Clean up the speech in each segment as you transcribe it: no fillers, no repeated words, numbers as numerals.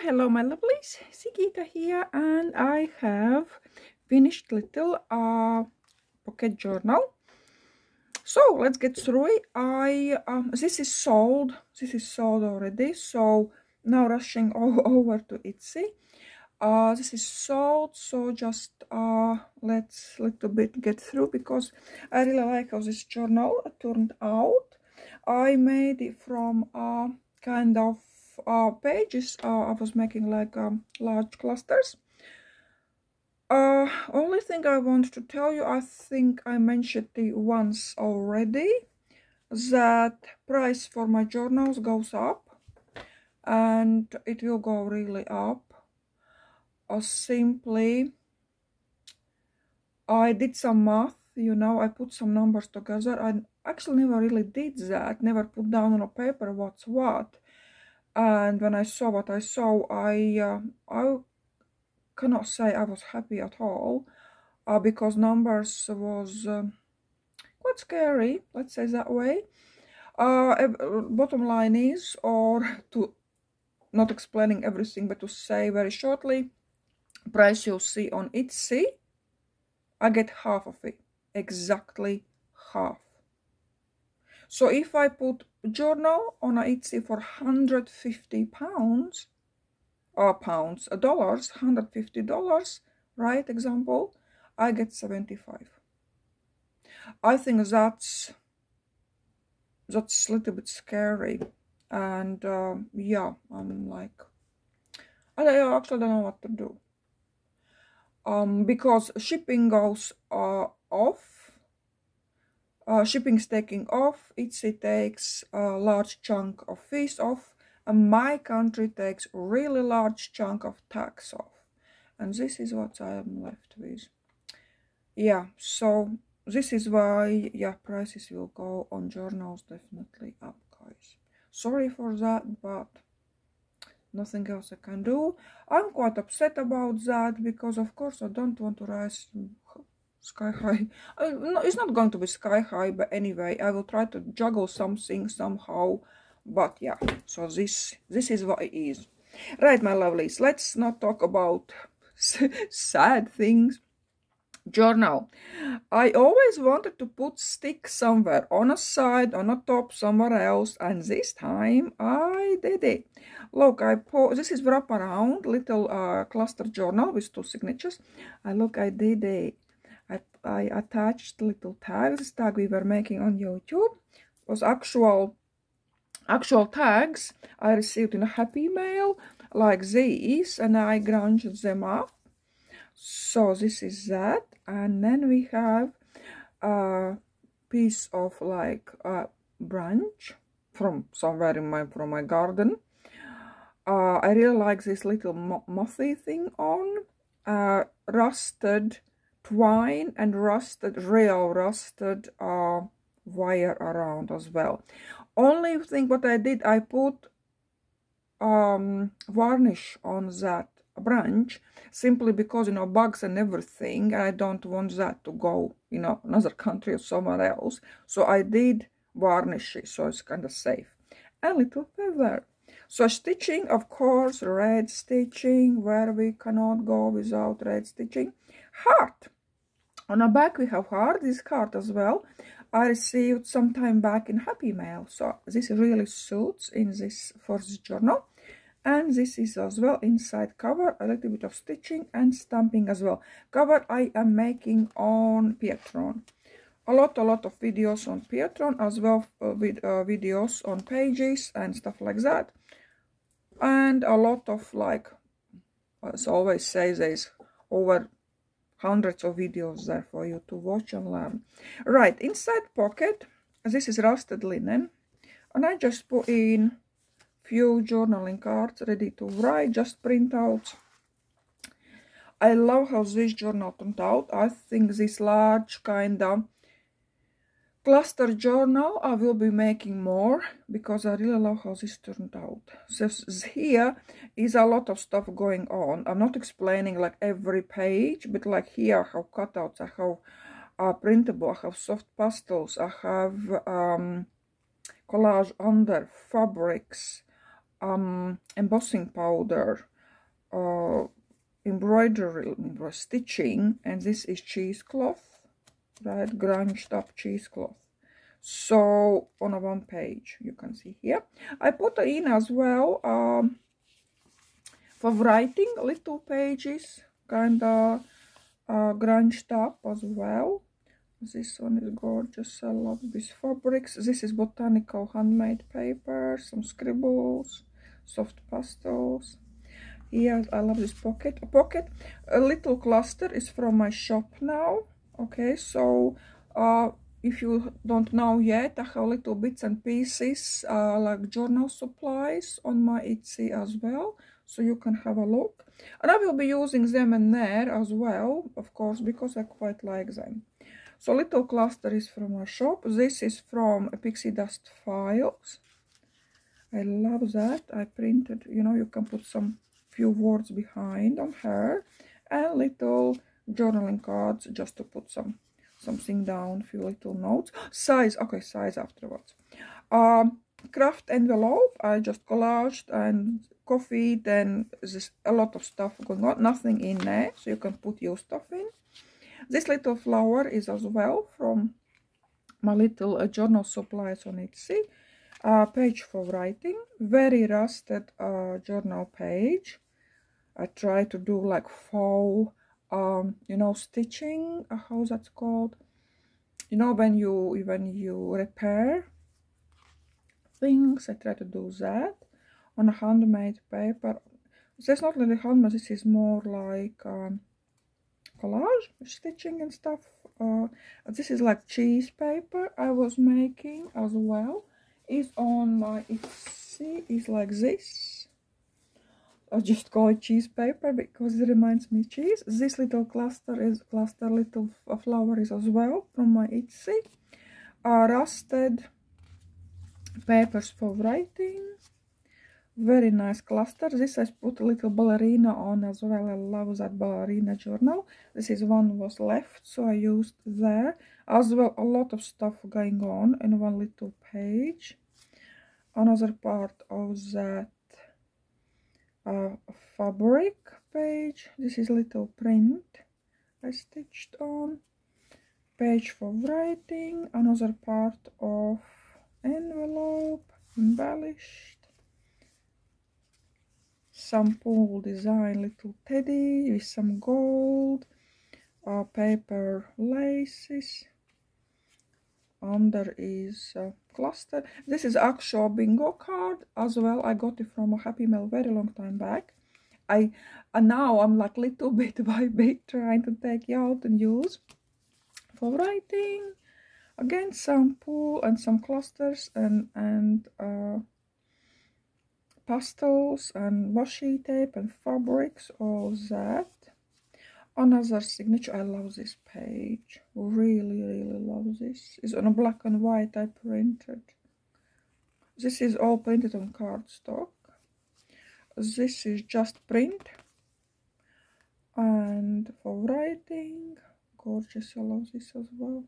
Hello my lovelies, Sigita here, and I have finished little pocket journal. So let's get through it. This is sold already, so now rushing over to Etsy. This is sold, so just let's little bit get through, because I really like how this journal turned out. I made it from kind of pages. I was making like large clusters. Only thing I want to tell you, I think I mentioned it once already, that price for my journals goes up, and it will go really up. Simply, I did some math, you know, I put some numbers together. I actually never really did that, never put down on a paper what's what. And when I saw what I saw, I cannot say I was happy at all, because numbers was quite scary, let's say that way. Bottom line is, or to not explaining everything, but to say very shortly, price you'll see on Etsy, I get half of it, exactly half. So if I put journal on Etsy for £150, dollars, $150, right, example, I get 75. I think that's a little bit scary, and yeah, I'm like, I actually don't know what to do, because shipping goes off, shipping's taking off, Etsy takes a large chunk of fees off, and my country takes really large chunk of tax off, and this is what I am left with. Yeah, so this is why, yeah, prices will go on journals definitely up, guys. Sorry for that, but nothing else I can do. I'm quite upset about that, because of course I don't want to rise sky high. No, it's not going to be sky high, but anyway, I will try to juggle something somehow. But yeah, so this is what it is. Right, my lovelies, let's not talk about sad things. Journal. I always wanted to put stick somewhere, on a side, on a top, somewhere else, and this time I did it. Look, this is wrap around little cluster journal with 2 signatures. I did it. I attached little tags. This tag we were making on YouTube was actual tags I received in a happy mail like these, and I grunged them up. So this is that, and then we have a piece of like a branch from somewhere from my garden. I really like this little mothy thing on, rusted twine and real rusted wire around as well. Only thing what I did, I put varnish on that branch, simply because, you know, bugs and everything, and I don't want that to go, you know, another country or somewhere else. So I did varnish it, so it's kind of safe. A little feather. So stitching, of course, red stitching, where we cannot go without red stitching. Heart. On the back we have heart. This heart as well I received some time back in happy mail, so this really suits in this first journal. And this is as well inside cover, a little bit of stitching and stamping as well. Cover I am making on Pietron. A lot of videos on Pietron as well, with videos on pages and stuff like that. And a lot of, like, as I always say, there's over hundreds of videos there for you to watch and learn. Right, inside pocket, this is rusted linen. And I just put in few journaling cards ready to write, just print out. I love how this journal turned out. I think this large kind of cluster journal I will be making more, because I really love how this turned out. So here is a lot of stuff going on. I'm not explaining like every page, but like here I have cutouts, I have printable, I have soft pastels, I have collage under fabrics, embossing powder, embroidery, stitching, and this is cheesecloth, right? Grunged up cheesecloth. So on a one page, you can see here. I put in as well for writing little pages, kind of grunged up as well. This one is gorgeous. I love these fabrics. This is botanical handmade paper, some scribbles, soft pastels. Here I love this pocket. A little cluster is from my shop now. Okay, so if you don't know yet, I have little bits and pieces like journal supplies on my Etsy as well, so you can have a look. And I will be using them in there as well, of course, because I quite like them. So little cluster is from my shop. This is from Pixie Dust Files. I love that. I printed, you know, you can put some few words behind on her, and little journaling cards just to put something down, few little notes. Size, okay, size afterwards. Craft envelope, I just collaged and copied, and there's a lot of stuff going on, nothing in there, so you can put your stuff in. This little flower is as well from my little journal supplies on Etsy. Page for writing, very rusted journal page. I try to do like faux, you know, stitching. How's that called? You know, when you repair things, I try to do that on a handmade paper. That's not really handmade. This is more like collage stitching and stuff. This is like cheese paper I was making as well. Is on my Etsy, is like this. I just call it cheese paper because it reminds me cheese. This little little flower is as well from my Etsy. Rusted papers for writing. Very nice cluster. This I put a little ballerina on as well. I love that ballerina journal. This is one was left, so I used there as well. A lot of stuff going on in one little page. Another part of that fabric page. This is little print I stitched on. Page for writing. Another part of envelope embellished. Some pool design little teddy with some gold, paper laces. Under is cluster. This is actual bingo card as well. I got it from a Happy Mail very long time back. And now I'm like little bit by bit trying to take it out and use for writing. Again, some pool and some clusters and pastels and washi tape and fabrics, all that. Another signature. I love this page. Really love this. It's on a black and white I printed. This is all printed on cardstock. This is just print. And for writing, gorgeous. I love this as well.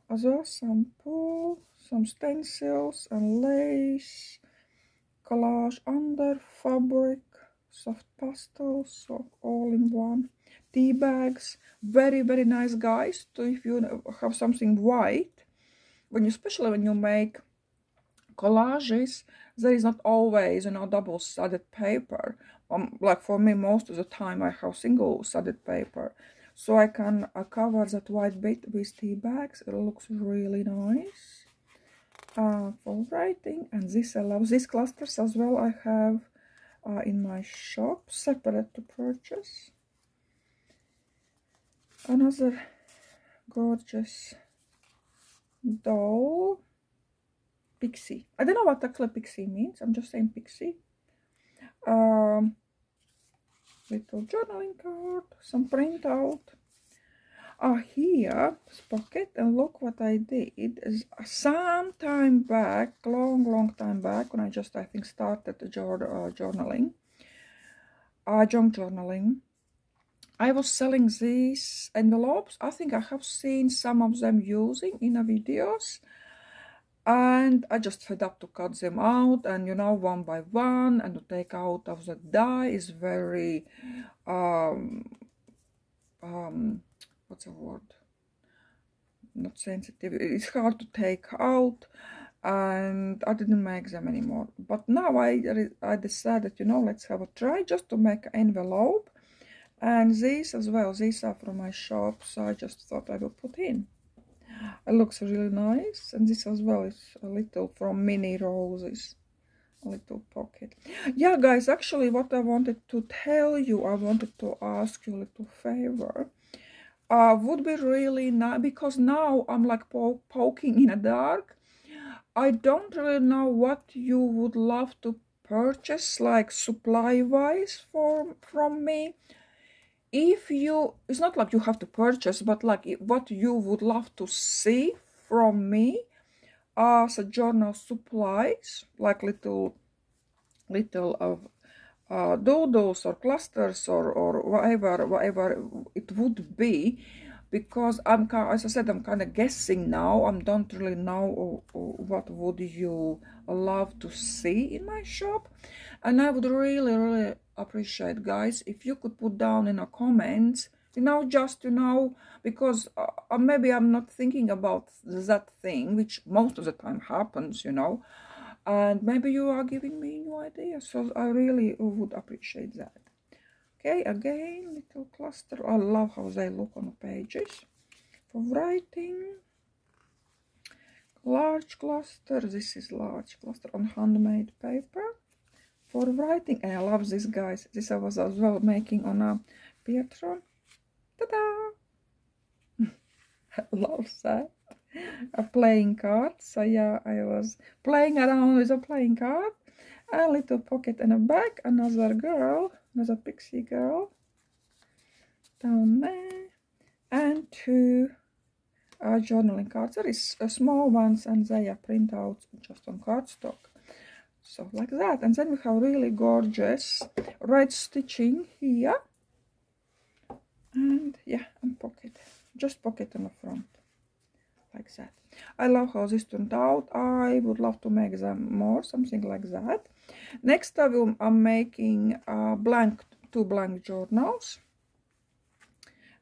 As well, some pool, some stencils and lace, collage under, fabric, soft pastels, so all in one. Tea bags, very nice, guys. So if you have something white, especially when you make collages, there is not always, you know, double-sided paper. Like for me, most of the time I have single-sided paper. So I can cover that white bit with tea bags. It looks really nice for writing. And this, I love these clusters as well. I have in my shop, separate to purchase. Another gorgeous doll, pixie. I don't know what actually pixie means. I'm just saying pixie. Little journaling card, some printout. Here this pocket, and look what I did. Is some time back, long time back, when I think started the journaling, junk journaling. I was selling these envelopes. I think I have seen some of them using in the videos. And I just fed up to cut them out, and you know, one by one, and to take out of the dye is very what's the word, not sensitive, it's hard to take out, and I didn't make them anymore. But now I decided, you know, let's have a try just to make an envelope. And these as well, these are from my shop, so I just thought I will put in. It looks really nice. And this as well is a little from Mini Roses, a little pocket. Yeah, guys, actually what I wanted to tell you, I wanted to ask you a little favor. Would be really nice, because now I'm like poking in the dark. I don't really know what you would love to purchase, like supply wise from me. If you, it's not like you have to purchase, but like what you would love to see from me as a journal supplies, like little doodles or clusters or whatever it would be, because as I said, I'm kind of guessing now. I don't really know what would you love to see in my shop, and I would really appreciate, guys, if you could put down in the comments, you know, just, you know, because maybe I'm not thinking about that thing, which most of the time happens, you know, and maybe you are giving me new ideas, so I really would appreciate that. Okay, again, little cluster. I love how they look on the pages. For writing, large cluster. This is large cluster on handmade paper. For writing, and I love this, guys. This I was as well making on a Pietron. Ta-da! I love that. A playing card. So yeah, I was playing around with a playing card. A little pocket and a bag. Another girl, another pixie girl down there, and two journaling cards. There is small ones, and they are printouts just on cardstock. So like that. And then we have really gorgeous red stitching here, and yeah, and pocket, just pocket on the front. Like that. I love how this turned out. I would love to make them more, something like that. Next I'm making two blank journals,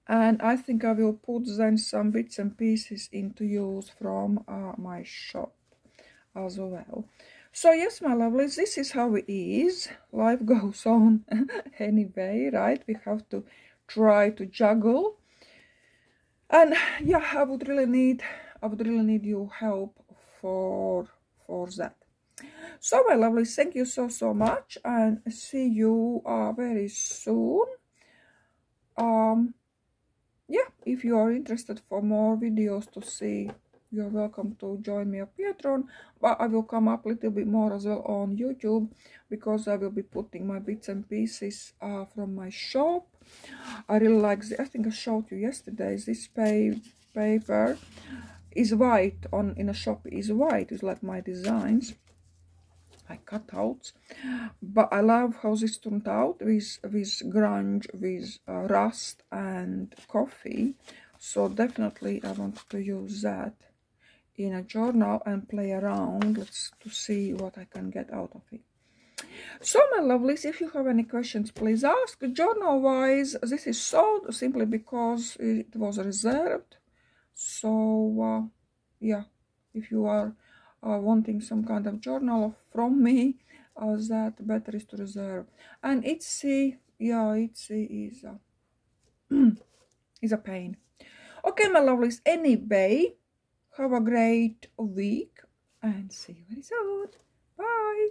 and I think I will put then some bits and pieces into use from my shop as well. So yes, my lovelies, this is how it is. Life goes on anyway, right? We have to try to juggle. And yeah, I would really need your help for that. So my lovelies, thank you so much, and see you very soon. Yeah, if you are interested for more videos to see, you're welcome to join me on Patreon, but I will come up a little bit more as well on YouTube, because I will be putting my bits and pieces from my shop. I really like I think I showed you yesterday, this paper is white, in a shop is white, it's like my designs, my cutouts, but I love how this turned out with grunge, with rust and coffee. So definitely I want to use that in a journal and play around to see what I can get out of it. So my lovelies, if you have any questions, please ask. Journal wise, this is sold simply because it was reserved. So yeah, if you are wanting some kind of journal from me, that better is to reserve. And Etsy, yeah, Etsy is is a pain. Okay, my lovelies, anyway, have a great week and see you very soon. Bye.